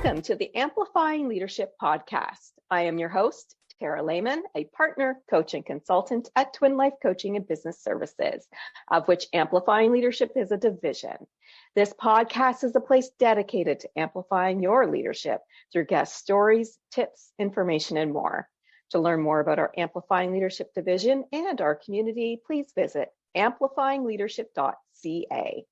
Welcome to the Amplifying Leadership Podcast. I am your host, Tara Lehman, a partner, coach, and consultant at Twin Life Coaching and Business Services, of which Amplifying Leadership is a division. This podcast is a place dedicated to amplifying your leadership through guest stories, tips, information, and more. To learn more about our Amplifying Leadership division and our community, please visit amplifyingleadership.ca.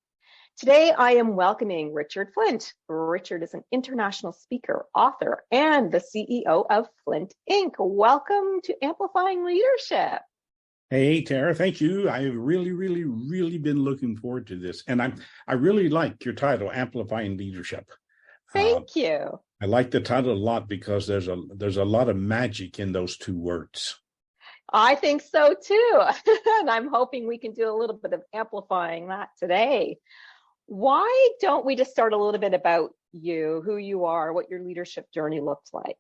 Today, I am welcoming Richard Flint. Richard is an international speaker, author, and the CEO of Flint Inc. Welcome to Amplifying Leadership. Hey, Tara, thank you. I've really been looking forward to this. And I really like your title, Amplifying Leadership. Thank you. I like the title a lot because there's a lot of magic in those two words. I think so too. And I'm hoping we can do a little bit of amplifying that today. Why don't we just start a little bit about you, who you are, what your leadership journey looks like?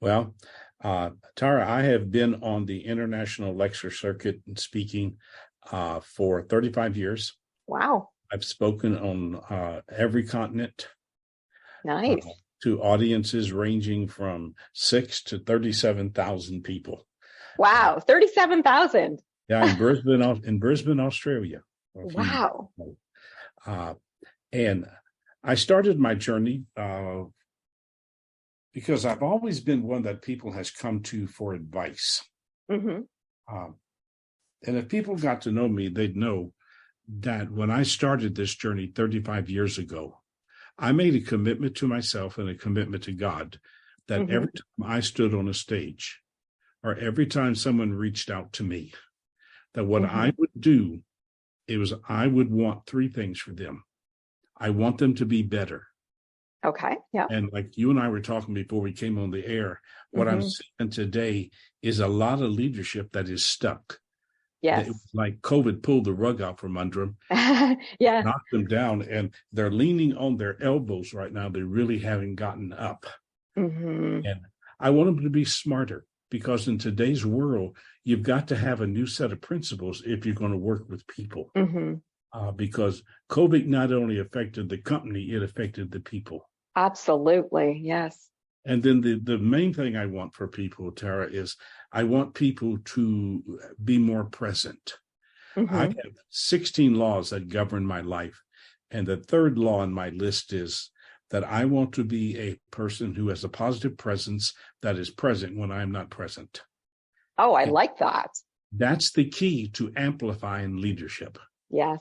Well, Tara, I have been on the international lecture circuit and speaking for 35 years. Wow. I've spoken on every continent. Nice. To audiences ranging from 6,000 to 37,000 people. Wow, 37,000. Yeah, in Brisbane, Australia. Wow. And I started my journey because I've always been one that people has come to for advice. Mm-hmm. And if people got to know me, they'd know that when I started this journey 35 years ago, I made a commitment to myself and a commitment to God that every time I stood on a stage or every time someone reached out to me, that what I would do, I would want three things for them. I want them to be better. Okay. Yeah. And like you and I were talking before we came on the air, what I'm seeing today is a lot of leadership that is stuck. Yes. Like COVID pulled the rug out from under them, yeah, knocked them down, and they're leaning on their elbows right now. They really haven't gotten up. And I want them to be smarter because in today's world, you've got to have a new set of principles if you're going to work with people. Because COVID not only affected the company, it affected the people. Absolutely. Yes. And then the main thing I want for people, Tara, is I want people to be more present. I have 16 laws that govern my life. And the third law on my list is that I want to be a person who has a positive presence that is present when I'm not present. Oh, I like that. That's the key to amplifying leadership. Yes.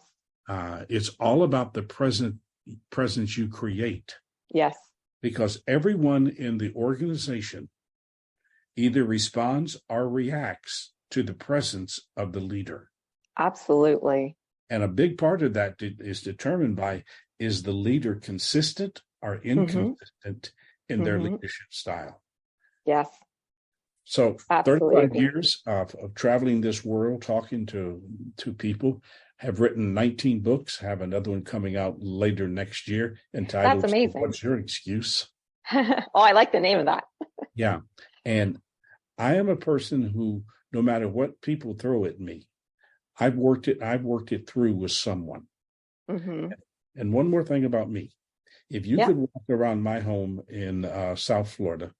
It's all about the presence you create. Yes. Because everyone in the organization either responds or reacts to the presence of the leader. Absolutely. And a big part of that is determined by, is the leader consistent or inconsistent in their leadership style? Yes. So Absolutely. 35 years of traveling this world, talking to people, have written 19 books, have another one coming out later next year entitled, That's amazing. What's Your Excuse? Oh, I like the name of that. Yeah. And I am a person who, no matter what people throw at me, I've worked it through with someone. And one more thing about me, if you could walk around my home in South Florida,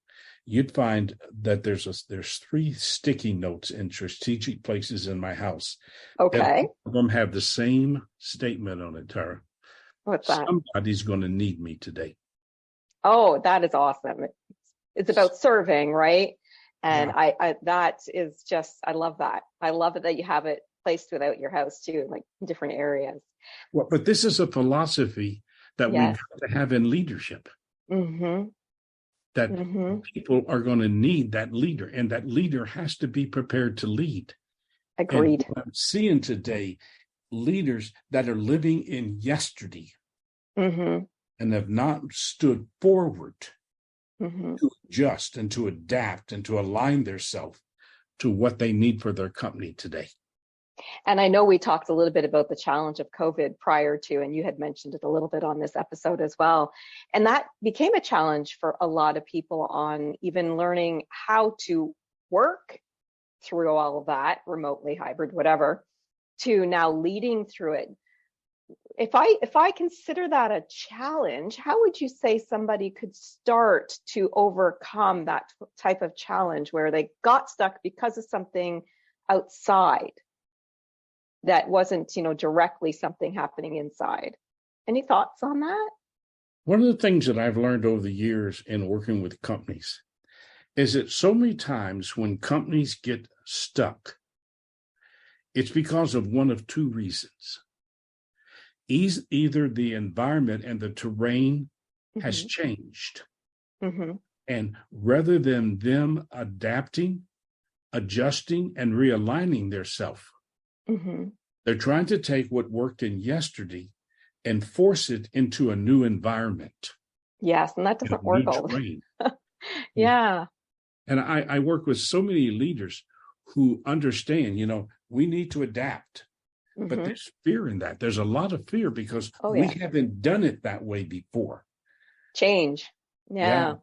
you'd find that there's three sticky notes in strategic places in my house. Okay. And all of them have the same statement on it, Tara. What's that? Somebody's going to need me today. Oh, that is awesome. It's about serving, right? And I that is just, I love that. I love it that you have it placed throughout your house too, like different areas. Well, but this is a philosophy that we've got to have in leadership. That people are going to need that leader, and that leader has to be prepared to lead. Agreed. And I'm seeing today leaders that are living in yesterday and have not stood forward to adjust and to adapt and to align themselves to what they need for their company today. And I know we talked a little bit about the challenge of COVID prior to, and you had mentioned it a little bit on this episode as well. And that became a challenge for a lot of people on even learning how to work through all of that, remotely, hybrid, whatever, to now leading through it. if I consider that a challenge, how would you say somebody could start to overcome that type of challenge where they got stuck because of something outside that wasn't, directly something happening inside? Any thoughts on that? One of the things that I've learned over the years in working with companies is that so many times when companies get stuck, it's because of one of two reasons. Either the environment and the terrain has changed. And rather than them adapting, adjusting, and realigning themselves, they're trying to take what worked in yesterday and force it into a new environment. Yes, and that doesn't work all the time. Yeah. And I work with so many leaders who understand, we need to adapt. But there's fear in that. There's a lot of fear because we haven't done it that way before. Change. Yeah.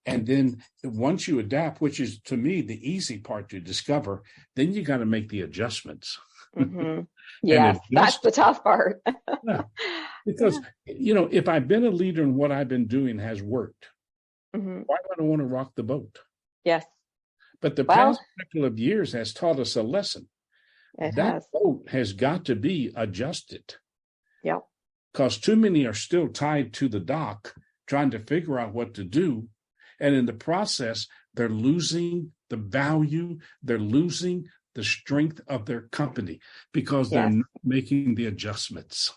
And then once you adapt, which is to me the easy part to discover, then you got to make the adjustments. Yes, that's the tough part. Because, if I've been a leader and what I've been doing has worked, why do I want to rock the boat? Yes. But the past couple of years has taught us a lesson. That boat has got to be adjusted. Yep. Because too many are still tied to the dock, trying to figure out what to do. And in the process, they're losing the value, they're losing the strength of their company because they're not making the adjustments.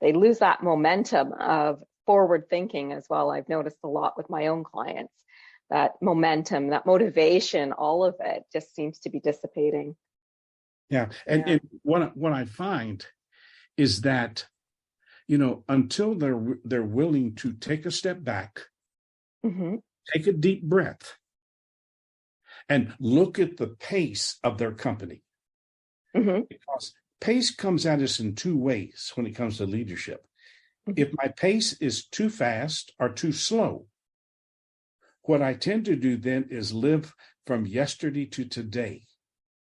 They lose that momentum of forward thinking as well. I've noticed a lot with my own clients, that momentum, that motivation, all of it just seems to be dissipating. Yeah. And what I find is that, until they're willing to take a step back, take a deep breath, and look at the pace of their company. Because pace comes at us in two ways when it comes to leadership. If my pace is too fast or too slow, what I tend to do then is live from yesterday to today.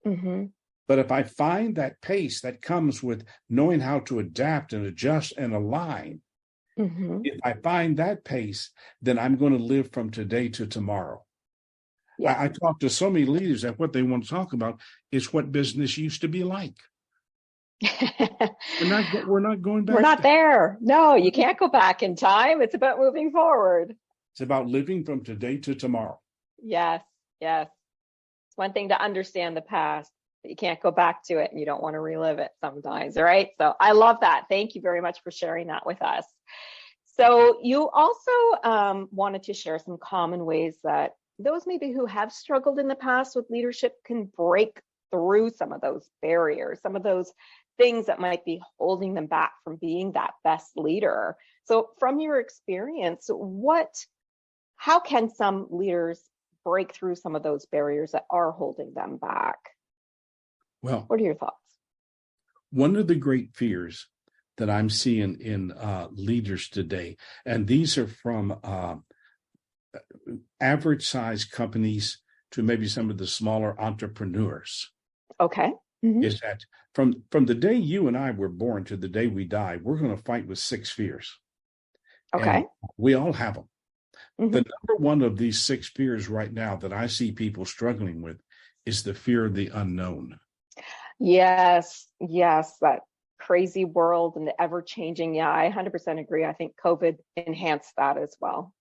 But if I find that pace that comes with knowing how to adapt and adjust and align, if I find that pace, then I'm going to live from today to tomorrow. Yes. I talk to so many leaders that what they want to talk about is what business used to be like. We're not going back. We're not there. No, you can't go back in time. It's about moving forward. It's about living from today to tomorrow. Yes. It's one thing to understand the past, but you can't go back to it and you don't want to relive it sometimes, right? So I love that. Thank you very much for sharing that with us. So you also wanted to share some common ways that those maybe who have struggled in the past with leadership can break through some of those barriers, some of those things that might be holding them back from being that best leader. So from your experience, how can some leaders break through some of those barriers that are holding them back? Well, what are your thoughts? One of the great fears that I'm seeing in leaders today, and these are from average size companies to maybe some of the smaller entrepreneurs. Okay. Is that from the day you and I were born to the day we die, we're going to fight with 6 fears. Okay. And we all have them. The number one of these 6 fears right now that I see people struggling with is the fear of the unknown. Yes, that crazy world and the ever-changing. Yeah, I 100% agree. I think COVID enhanced that as well.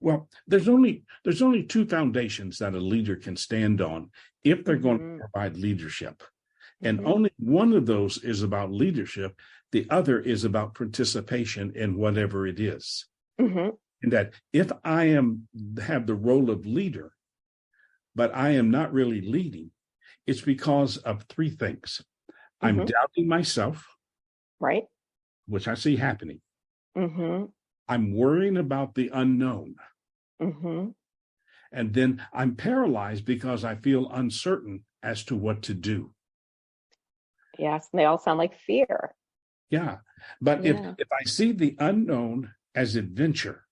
Well, there's only 2 foundations that a leader can stand on if they're going to provide leadership. And only one of those is about leadership. The other is about participation in whatever it is. And that if I have the role of leader, but I am not really leading, it's because of 3 things. I'm doubting myself. Right. Which I see happening. I'm worrying about the unknown. And then I'm paralyzed because I feel uncertain as to what to do. Yes, and they all sound like fear. Yeah. But if I see the unknown as adventure,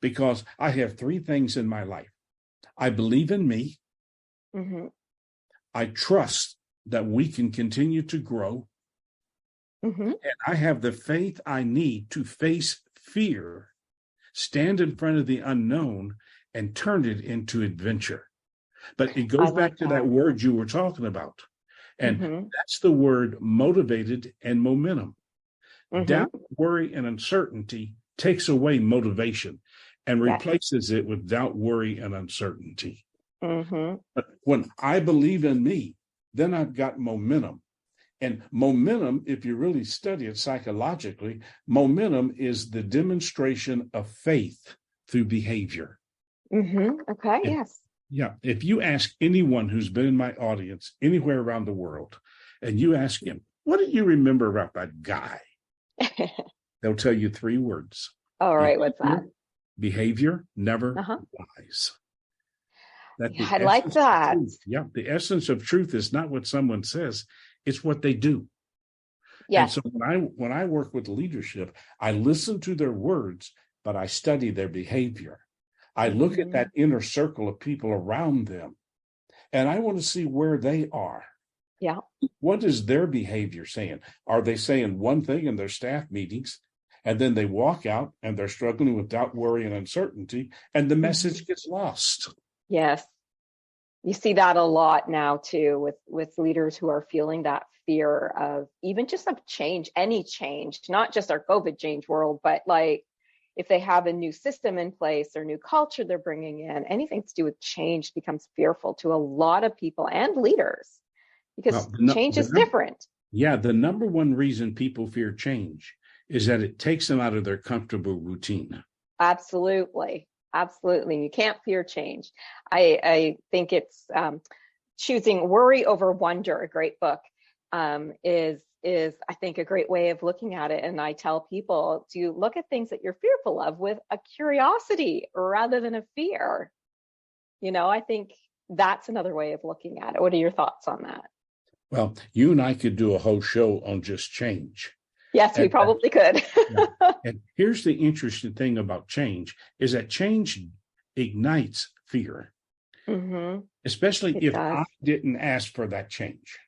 because I have 3 things in my life. I believe in me. I trust that we can continue to grow. Mm-hmm. And I have the faith I need to face fear, stand in front of the unknown, and turn it into adventure. But it I goes like back to that word you were talking about. And Mm-hmm. that's the word motivated and momentum. Mm-hmm. Doubt, worry, and uncertainty takes away motivation and Yes. replaces it with doubt, worry, and uncertainty. Mm-hmm. But when I believe in me, then I've got momentum. And momentum, if you really study it psychologically, momentum is the demonstration of faith through behavior. Mm-hmm. Okay. If, Yes. yeah. If you ask anyone who's been in my audience anywhere around the world, and you ask him, what do you remember about that guy? They'll tell you three words. All right. What's that? Behavior never Uh-huh. lies. That Yeah, the I like essence of that. truth, the essence of truth is not what someone says, it's what they do. And Yes. so when I work with leadership, I listen to their words, but I study their behavior. I look at that inner circle of people around them, and I want to see where they are. Yeah. What is their behavior saying? Are they saying one thing in their staff meetings, and then they walk out and they're struggling with doubt, worry, and uncertainty, and the message gets lost? Yes. You see that a lot now too with leaders who are feeling that fear of even just of change, any change, not just our COVID change world, but like if they have a new system in place or new culture they're bringing in, anything to do with change becomes fearful to a lot of people and leaders because change is different. Yeah, the number one reason people fear change is that it takes them out of their comfortable routine. Absolutely. Absolutely. You can't fear change. I think it's choosing Worry Over Wonder, a great book, is I think a great way of looking at it. And I tell people to look at things that you're fearful of with a curiosity rather than a fear. You know, I think that's another way of looking at it. What are your thoughts on that? Well, you and I could do a whole show on just change. Yes, we probably could. And here's the interesting thing about change is that change ignites fear, especially if I didn't ask for that change.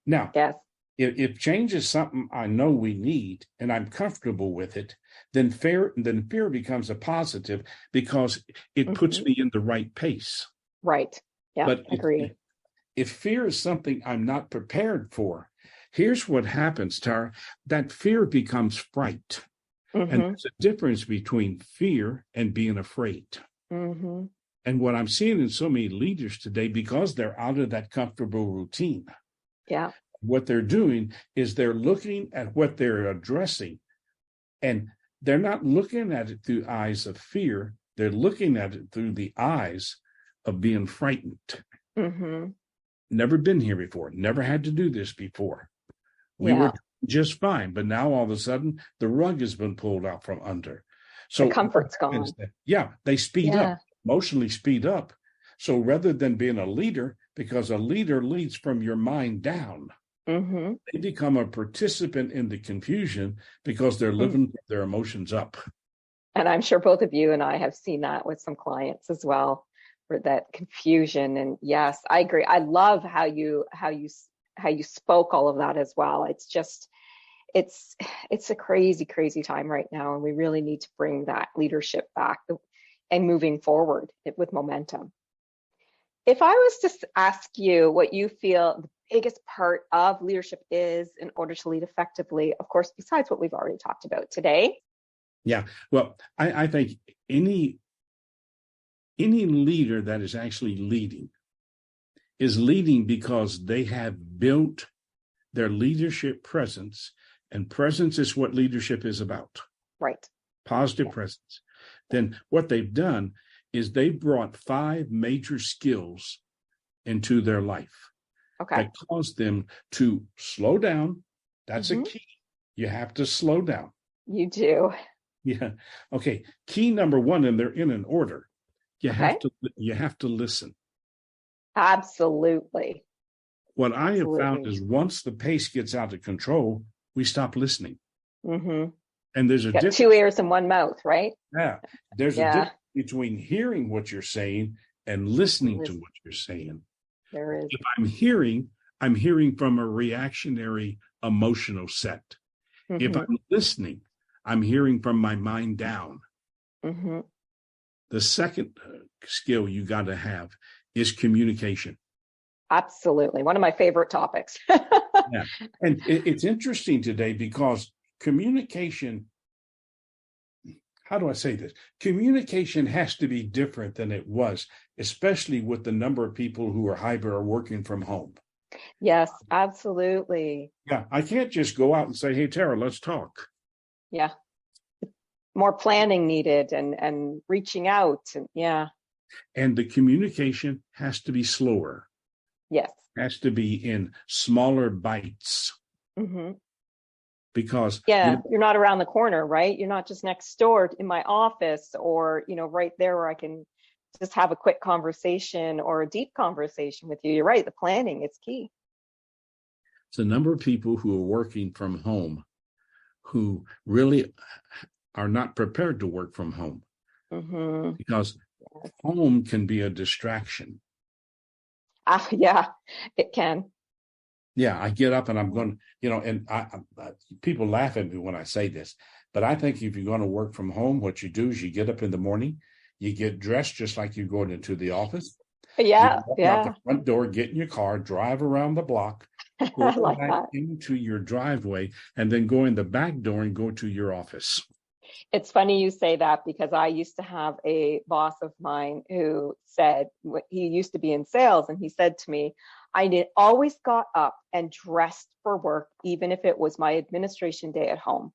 Now, yes. if change is something I know we need and I'm comfortable with it, then fear becomes a positive because it puts me in the right pace. Right. Yeah, but agree. If fear is something I'm not prepared for, here's what happens, Tara. That fear becomes fright. And there's a difference between fear and being afraid. And what I'm seeing in so many leaders today, because they're out of that comfortable routine, what they're doing is they're looking at what they're addressing, and they're not looking at it through eyes of fear. They're looking at it through the eyes of being frightened. Never been here before, never had to do this before. We were just fine, but now all of a sudden the rug has been pulled out from under. So the comfort's gone. They speed up, emotionally speed up. So rather than being a leader, because a leader leads from your mind down, they become a participant in the confusion because they're living their emotions up. And I'm sure both of you and I have seen that with some clients as well, for that confusion. And yes, I agree. I love how you spoke all of that as well. It's just, it's a crazy, crazy time right now. And we really need to bring that leadership back and moving forward with momentum. If I was to ask you what you feel the biggest part of leadership is in order to lead effectively, of course, besides what we've already talked about today. Yeah, well, I think any leader that is actually leading is leading because they have built their leadership presence, and presence is what leadership is about. Right. Positive presence. Then what they've done is they brought 5 major skills into their life that caused them to slow down. That's a key. You have to slow down. You do. Yeah. Okay. Key number 1, and they're in an order. You have to listen. Absolutely. What I have found is once the pace gets out of control, we stop listening. And there's a difference. 2 ears and 1 mouth, right? Yeah. There's a difference between hearing what you're saying and listening to what you're saying. There is. If I'm hearing from a reactionary emotional set. If Mm-hmm. I'm listening, I'm hearing from my mind down. Mm-hmm. The second skill you got to have is communication. Absolutely. One of my favorite topics. Yeah. And it's interesting today because communication, how do I say this? Communication has to be different than it was, especially with the number of people who are hybrid or working from home. Yes, absolutely. Yeah, I can't just go out and say, hey, Tara, let's talk. Yeah. More planning needed and reaching out. And yeah. And the communication has to be slower, Yes. has to be in smaller bites. Mm-hmm. Because yeah, you're not around the corner, right? You're not just next door in my office or, right there where I can just have a quick conversation or a deep conversation with you. You're right. The planning is key. it's a number of people who are working from home who really are not prepared to work from home because home can be a distraction. Yeah, it can. Yeah, I get up and I'm going, and people laugh at me when I say this, but I think if you're going to work from home, what you do is you get up in the morning, you get dressed just like you're going into the office. Yeah, you walk out the front door, get in your car, drive around the block, go like back into your driveway, and then go in the back door and go to your office. It's funny you say that because I used to have a boss of mine who said, he used to be in sales, and he said to me, I always got up and dressed for work, even if it was my administration day at home,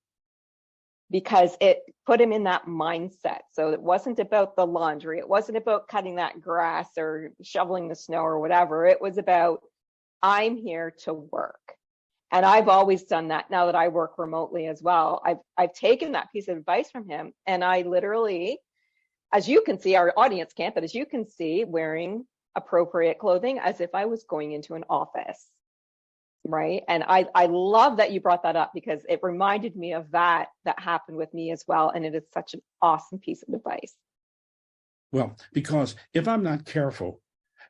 because it put him in that mindset. So it wasn't about the laundry. It wasn't about cutting that grass or shoveling the snow or whatever. It was about, I'm here to work. And I've always done that now that I work remotely as well. I've taken that piece of advice from him, and I literally, as you can see, our audience can't, but as you can see, wearing appropriate clothing as if I was going into an office, right? And I love that you brought that up because it reminded me of that happened with me as well. And it is such an awesome piece of advice. Well, because if I'm not careful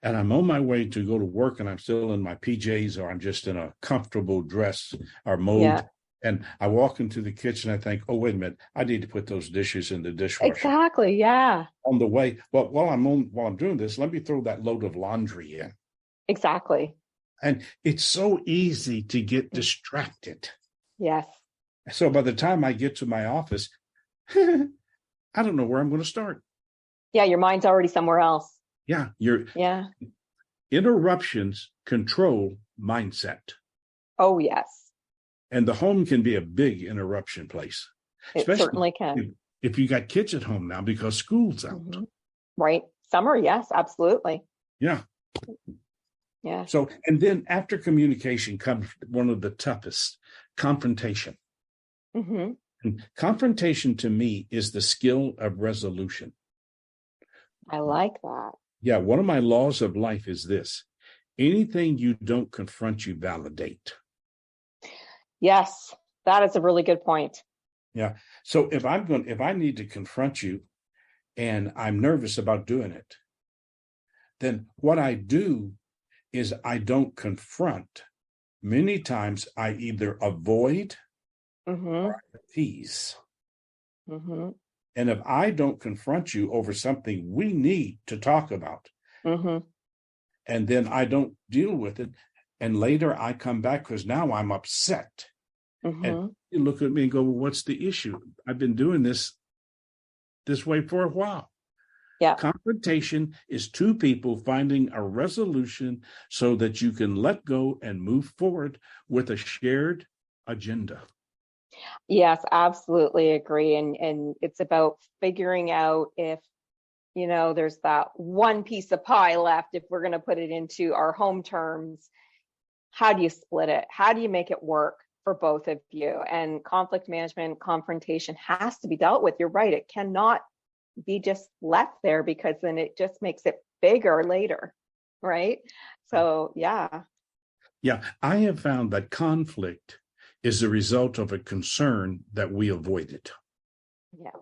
and I'm on my way to go to work and I'm still in my PJs or I'm just in a comfortable dress or mode, and I walk into the kitchen, I think, oh, wait a minute, I need to put those dishes in the dishwasher. Exactly, yeah. On the way, well, while I'm doing this, let me throw that load of laundry in. Exactly. And it's so easy to get distracted. Yes. So by the time I get to my office, I don't know where I'm going to start. Yeah, your mind's already somewhere else. Yeah, interruptions control mindset. Oh, yes. And the home can be a big interruption place. It certainly can. If you got kids at home now because school's out. Right. Summer, yes, absolutely. Yeah. Yeah. So, and then after communication comes one of the toughest, confrontation. And confrontation to me is the skill of resolution. I like that. Yeah. One of my laws of life is this: anything you don't confront, you validate. Yes, that is a really good point. Yeah. So if I need to confront you and I'm nervous about doing it, then what I do is I don't confront. Many times I either avoid or appease. And if I don't confront you over something we need to talk about, and then I don't deal with it, and later I come back because now I'm upset. And you look at me and go, well, what's the issue? I've been doing this way for a while. Yeah. Confrontation is two people finding a resolution so that you can let go and move forward with a shared agenda. Yes, absolutely agree. And it's about figuring out if, there's that one piece of pie left, if we're going to put it into our home terms, how do you split it? How do you make it work for both of you? And conflict management, confrontation has to be dealt with. You're right. It cannot be just left there because then it just makes it bigger later. Right. So, yeah. Yeah. I have found that conflict is the result of a concern that we avoided. Yeah.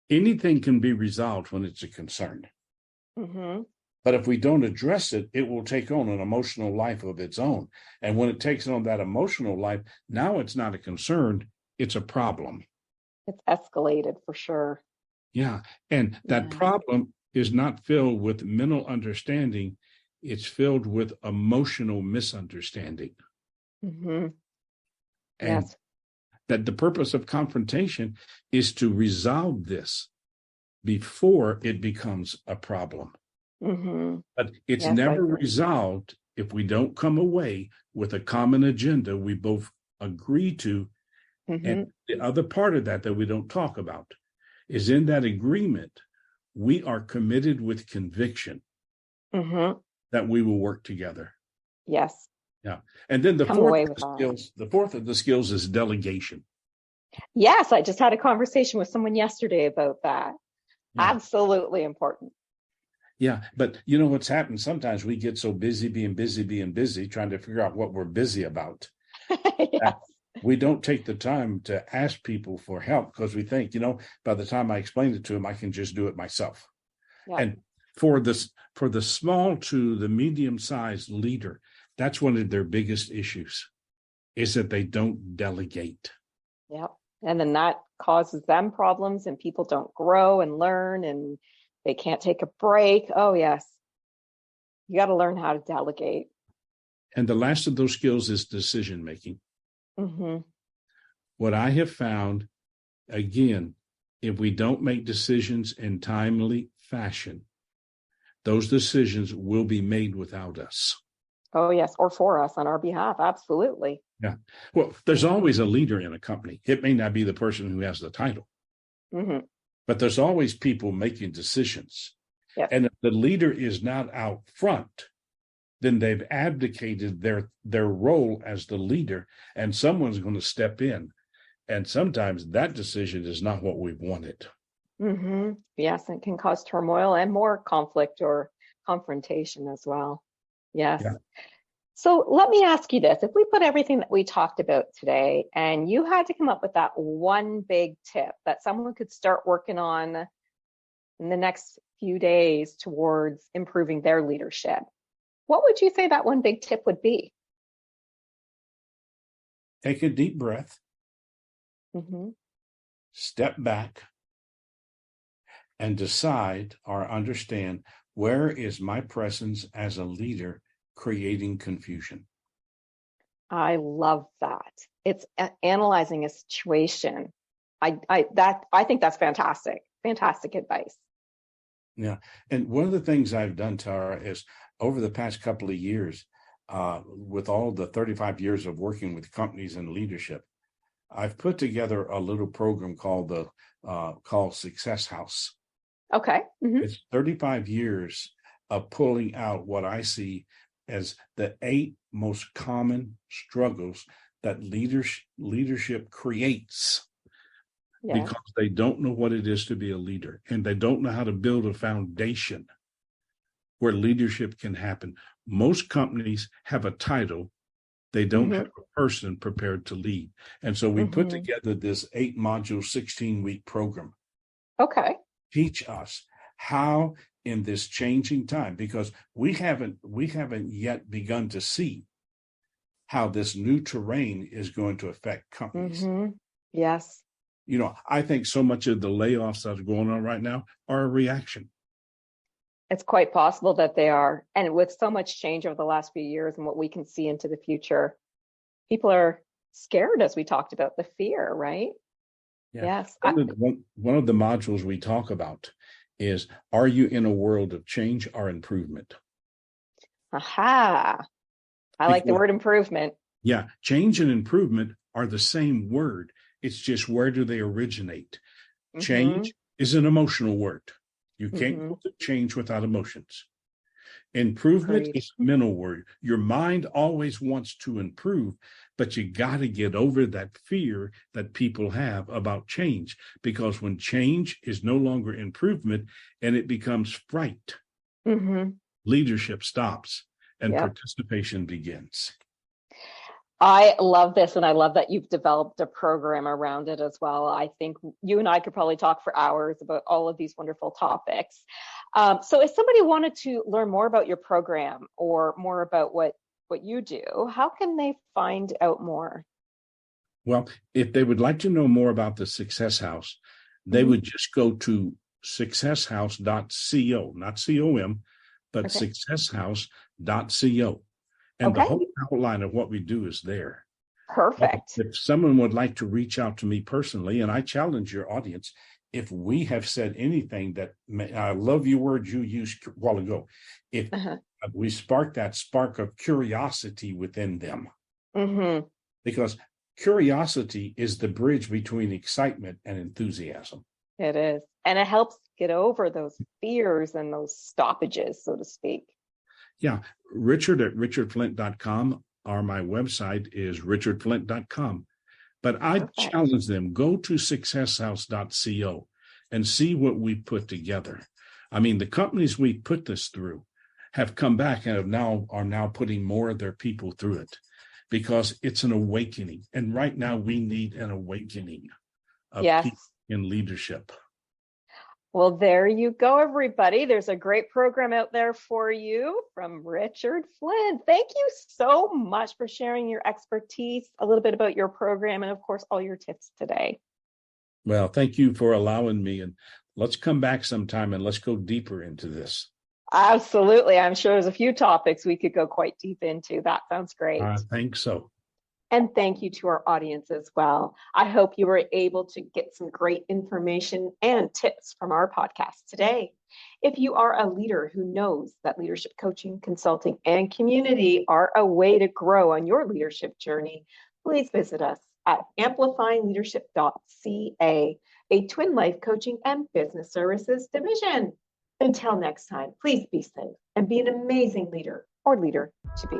Anything can be resolved when it's a concern. But if we don't address it, it will take on an emotional life of its own. And when it takes on that emotional life, now it's not a concern, it's a problem. It's escalated for sure. Yeah. And that problem is not filled with mental understanding, it's filled with emotional misunderstanding. Mm-hmm. And that the purpose of confrontation is to resolve this before it becomes a problem. Mm-hmm. But it's never resolved if we don't come away with a common agenda we both agree to. Mm-hmm. And the other part of that we don't talk about is in that agreement, we are committed with conviction that we will work together. Yes. Yeah. And then the fourth of the skills is delegation. Yes. I just had a conversation with someone yesterday about that. Yeah. Absolutely important. Yeah. But you know what's happened? Sometimes we get so busy being busy, trying to figure out what we're busy about. Yes. We don't take the time to ask people for help because we think, by the time I explain it to them, I can just do it myself. Yeah. And for the small to the medium-sized leader, that's one of their biggest issues, is that they don't delegate. Yeah. And then that causes them problems, and people don't grow and learn, and they can't take a break. Oh, yes. You got to learn how to delegate. And the last of those skills is decision making. Mm-hmm. What I have found, again, if we don't make decisions in timely fashion, those decisions will be made without us. Oh, yes. Or for us on our behalf. Absolutely. Yeah. Well, there's always a leader in a company. It may not be the person who has the title, but there's always people making decisions. Yes. And if the leader is not out front, then they've abdicated their role as the leader, and someone's going to step in. And sometimes that decision is not what we wanted. Mm-hmm. Yes, it can cause turmoil and more conflict or confrontation as well. Yes. Yeah. So let me ask you this. If we put everything that we talked about today and you had to come up with that one big tip that someone could start working on in the next few days towards improving their leadership, what would you say that one big tip would be? Take a deep breath. Mm-hmm. Step back and decide or understand, where is my presence as a leader creating confusion? I love that. It's analyzing a situation. I think that's fantastic. Fantastic advice. Yeah. And one of the things I've done, Tara, is over the past couple of years, with all the 35 years of working with companies and leadership, I've put together a little program called Success House. Okay. Mm-hmm. It's 35 years of pulling out what I see as the 8 most common struggles that leadership creates. Yeah. Because they don't know what it is to be a leader, and they don't know how to build a foundation where leadership can happen. Most companies have a title. They don't have a person prepared to lead. And so we put together this 8-module, 16-week program. Okay. Teach us how in this changing time, because we haven't yet begun to see how this new terrain is going to affect companies. Mm-hmm. Yes. I think so much of the layoffs that are going on right now are a reaction. It's quite possible that they are. And with so much change over the last few years and what we can see into the future, people are scared, as we talked about, the fear, right? Yeah. Yes. One of the modules we talk about is, are you in a world of change or improvement? Aha. I like the word improvement. Yeah. Change and improvement are the same word. It's just, where do they originate? Change is an emotional word. You can't go to change without emotions. Improvement is a mental word. Your mind always wants to improve, but you got to get over that fear that people have about change, because when change is no longer improvement and it becomes fright, leadership stops and participation begins. I love this, and I love that you've developed a program around it as well. I think you and I could probably talk for hours about all of these wonderful topics. So if somebody wanted to learn more about your program or more about what you do, how can they find out more? Well, if they would like to know more about the Success House, they would just go to successhouse.co, not com, but successhouse.co. And the whole outline of what we do is there. Perfect. If someone would like to reach out to me personally, and I challenge your audience, if we have said anything that I love your words you used a while ago, if we spark that spark of curiosity within them, because curiosity is the bridge between excitement and enthusiasm. It is. And it helps get over those fears and those stoppages, so to speak. Yeah. Richard at richardflint.com, or my website is richardflint.com. But I challenge them, go to successhouse.co and see what we put together. I mean, the companies we put this through have come back and are now putting more of their people through it, because it's an awakening. And right now we need an awakening of people in leadership. Well, there you go, everybody. There's a great program out there for you from Richard Flint. Thank you so much for sharing your expertise, a little bit about your program, and of course, all your tips today. Well, thank you for allowing me. And let's come back sometime and let's go deeper into this. Absolutely. I'm sure there's a few topics we could go quite deep into. That sounds great. I think so. And thank you to our audience as well. I hope you were able to get some great information and tips from our podcast today. If you are a leader who knows that leadership coaching, consulting, and community are a way to grow on your leadership journey, please visit us at amplifyingleadership.ca, a Twin Life coaching and business services division. Until next time, please be safe and be an amazing leader or leader to be.